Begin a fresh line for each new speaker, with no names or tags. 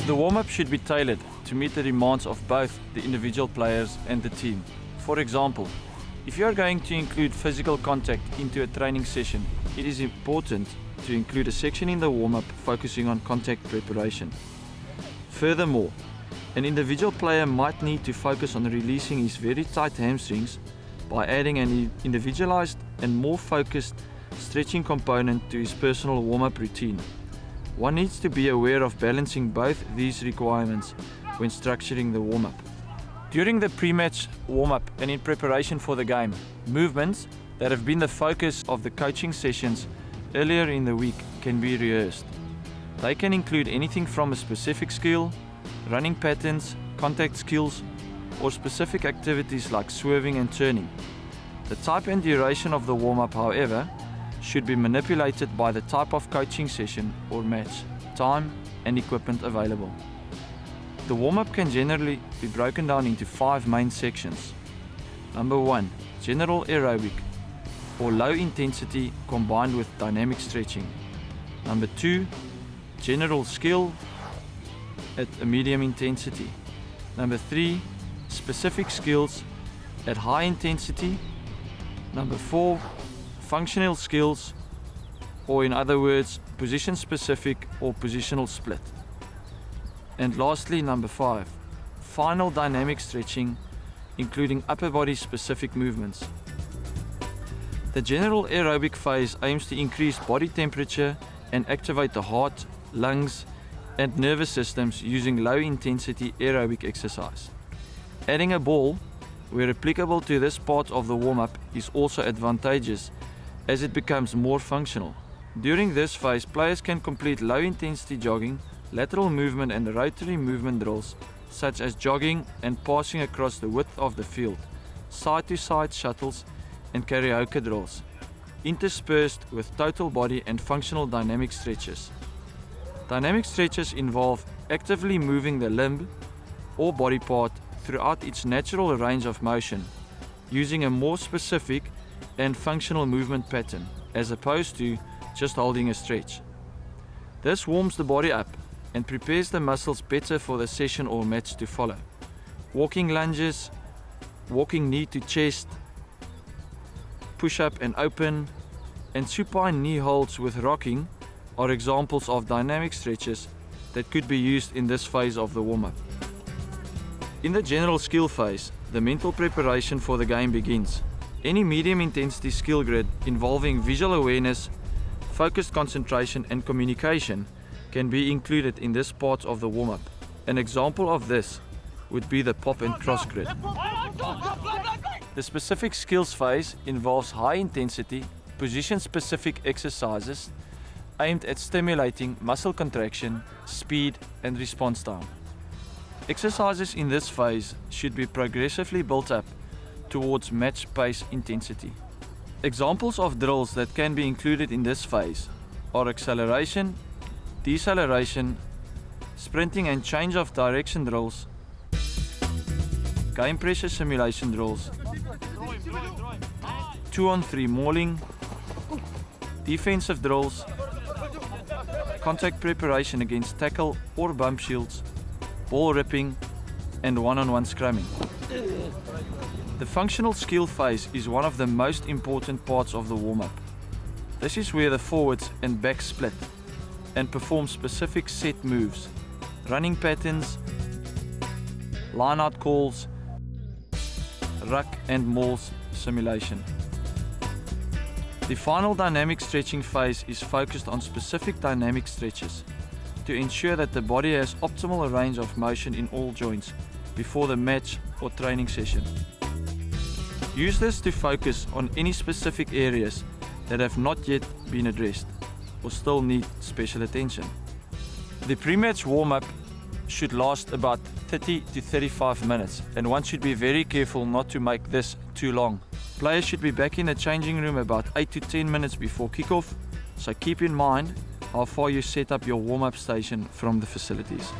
The warm-up should be tailored to meet the demands of both the individual players and the team. For example, if you are going to include physical contact into a training session, it is important to include a section in the warm-up focusing on contact preparation. Furthermore, an individual player might need to focus on releasing his very tight hamstrings by adding an individualized and more focused stretching component to his personal warm-up routine. One needs to be aware of balancing both these requirements when structuring the warm-up. During the pre-match warm-up and in preparation for the game, movements that have been the focus of the coaching sessions earlier in the week can be rehearsed. They can include anything from a specific skill, running patterns, contact skills, or specific activities like swerving and turning. The type and duration of the warm-up, however, should be manipulated by the type of coaching session or match, time and equipment available. The warm-up can generally be broken down into 5 main sections. Number 1, general aerobic or low intensity combined with dynamic stretching. Number 2, general skill at a medium intensity. Number 3, specific skills at high intensity. Number 4, functional skills, or in other words, position specific or positional split. And lastly, number 5, final dynamic stretching, including upper body specific movements. The general aerobic phase aims to increase body temperature and activate the heart, lungs, and nervous systems using low intensity aerobic exercise. Adding a ball, where applicable to this part of the warm-up, is also advantageous as it becomes more functional. During this phase, players can complete low intensity jogging, lateral movement and rotary movement drills such as jogging and passing across the width of the field, side-to-side shuttles and karaoke drills, interspersed with total body and functional dynamic stretches. Dynamic stretches involve actively moving the limb or body part throughout its natural range of motion, using a more specific and functional movement pattern, as opposed to just holding a stretch. This warms the body up and prepares the muscles better for the session or match to follow. Walking lunges, walking knee to chest, push up and open, and supine knee holds with rocking are examples of dynamic stretches that could be used in this phase of the warm-up. In the general skill phase, the mental preparation for the game begins. Any medium intensity skill grid involving visual awareness, focused concentration and communication can be included in this part of the warm-up. An example of this would be the pop and cross grid. The specific skills phase involves high intensity, position specific exercises aimed at stimulating muscle contraction, speed and response time. Exercises in this phase should be progressively built up towards match pace intensity. Examples of drills that can be included in this phase are acceleration, deceleration, sprinting and change of direction drills, game pressure simulation drills, 2-on-3 mauling, defensive drills, contact preparation against tackle or bump shields, ball ripping, and one-on-one scrumming. The functional skill phase is one of the most important parts of the warm-up. This is where the forwards and backs split and perform specific set moves, running patterns, line-out calls, ruck and mauls simulation. The final dynamic stretching phase is focused on specific dynamic stretches to ensure that the body has optimal range of motion in all joints before the match or training session. Use this to focus on any specific areas that have not yet been addressed or still need special attention. The pre-match warm-up should last about 30 to 35 minutes, and one should be very careful not to make this too long. Players should be back in the changing room about 8 to 10 minutes before kickoff, so keep in mind how far you set up your warm-up station from the facilities.